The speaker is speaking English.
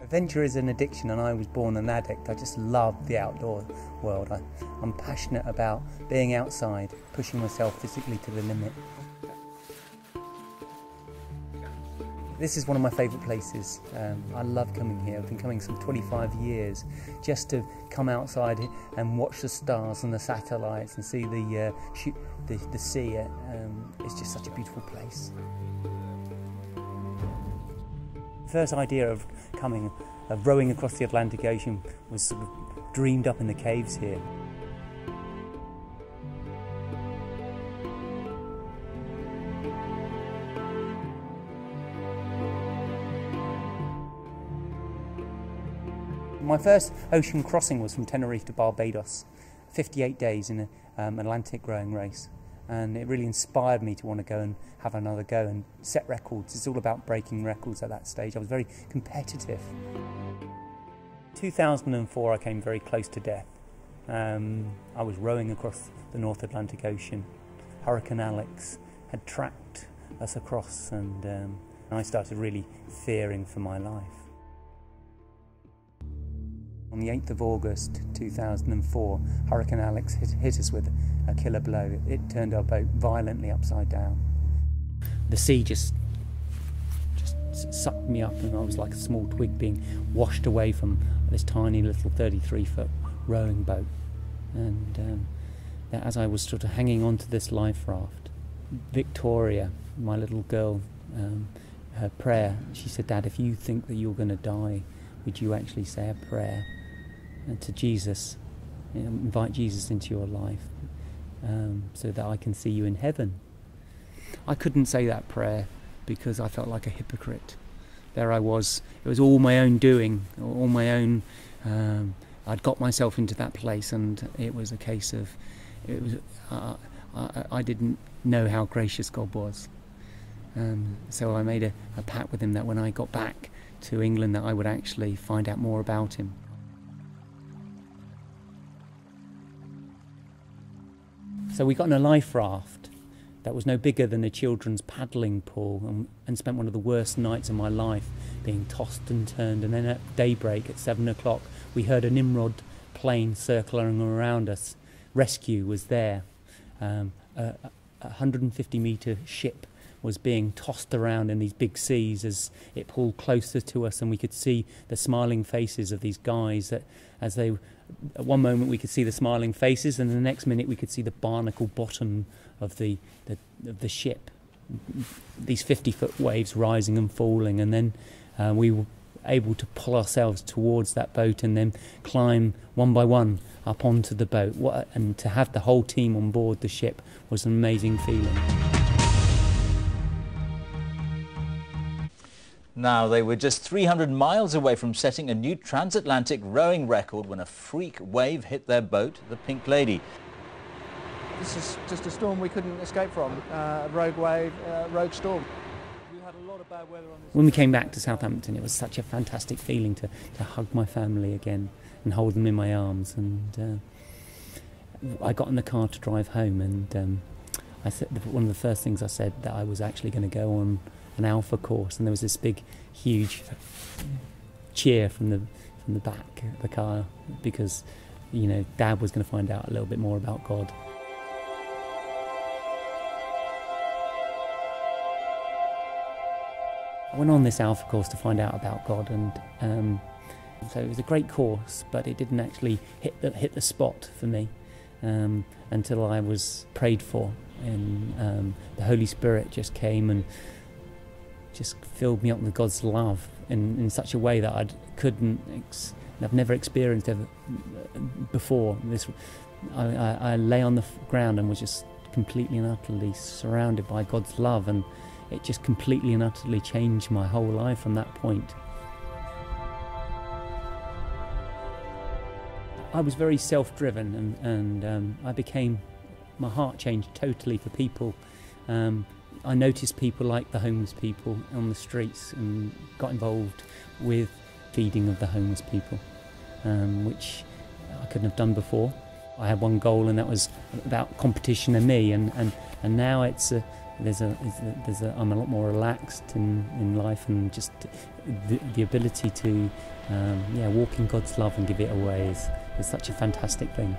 Adventure is an addiction, and I was born an addict. I just love the outdoor world. I'm passionate about being outside, pushing myself physically to the limit. This is one of my favourite places. I love coming here. I've been coming some 25 years just to come outside and watch the stars and the satellites and see the sea. It's just such a beautiful place. The first idea of rowing across the Atlantic Ocean was sort of dreamed up in the caves here. My first ocean crossing was from Tenerife to Barbados, 58 days in an Atlantic rowing race. And it really inspired me to want to go and have another go and set records. It's all about breaking records at that stage. I was very competitive. 2004, I came very close to death. I was rowing across the North Atlantic Ocean. Hurricane Alex had tracked us across, and I started really fearing for my life. On the 8th of August 2004, Hurricane Alex hit us with a killer blow. It turned our boat violently upside down. The sea just sucked me up, and I was like a small twig being washed away from this tiny little 33-foot rowing boat. And as I was sort of hanging on to this life raft, Victoria, my little girl, her prayer, she said, "Dad, if you think that you're going to die, would you actually say a prayer to Jesus, invite Jesus into your life, so that I can see you in heaven?" I couldn't say that prayer because I felt like a hypocrite. There I was, it was all my own doing, all my own, I'd got myself into that place, and it was a case of, I didn't know how gracious God was. So I made a pact with him that when I got back to England that I would actually find out more about him. So we got in a life raft that was no bigger than a children's paddling pool, and spent one of the worst nights of my life being tossed and turned. And then at daybreak at 7 o'clock we heard a Nimrod plane circling around us. Rescue was there. A 150-metre ship was being tossed around in these big seas as it pulled closer to us, and we could see the smiling faces of these guys that as they, at one moment we could see the smiling faces, and the next minute we could see the barnacle bottom of the ship, these 50-foot waves rising and falling, and then we were able to pull ourselves towards that boat and then climb one by one up onto the boat. And to have the whole team on board the ship was an amazing feeling. Now, they were just 300 miles away from setting a new transatlantic rowing record when a freak wave hit their boat, the Pink Lady. This is just a storm we couldn't escape from, a rogue wave, rogue storm. We had a lot of bad weather on this. When we came back to Southampton, it was such a fantastic feeling to hug my family again and hold them in my arms. And I got in the car to drive home, and I said, one of the first things I said, that I was actually going to go on an alpha course, and there was this big, huge cheer from the back of the car, because, you know, Dad was going to find out a little bit more about God. I went on this alpha course to find out about God, and so it was a great course, but it didn't actually hit the spot for me until I was prayed for, and the Holy Spirit just came and just filled me up with God's love in such a way that I've never experienced ever before. I lay on the ground and was just completely and utterly surrounded by God's love, and it just completely and utterly changed my whole life from that point. I was very self-driven, and my heart changed totally for people. I noticed people like the homeless people on the streets and got involved with feeding of the homeless people, which I couldn't have done before. I had one goal, and that was about competition and me, and now it's I'm a lot more relaxed in life, and just the ability to walk in God's love and give it away is such a fantastic thing.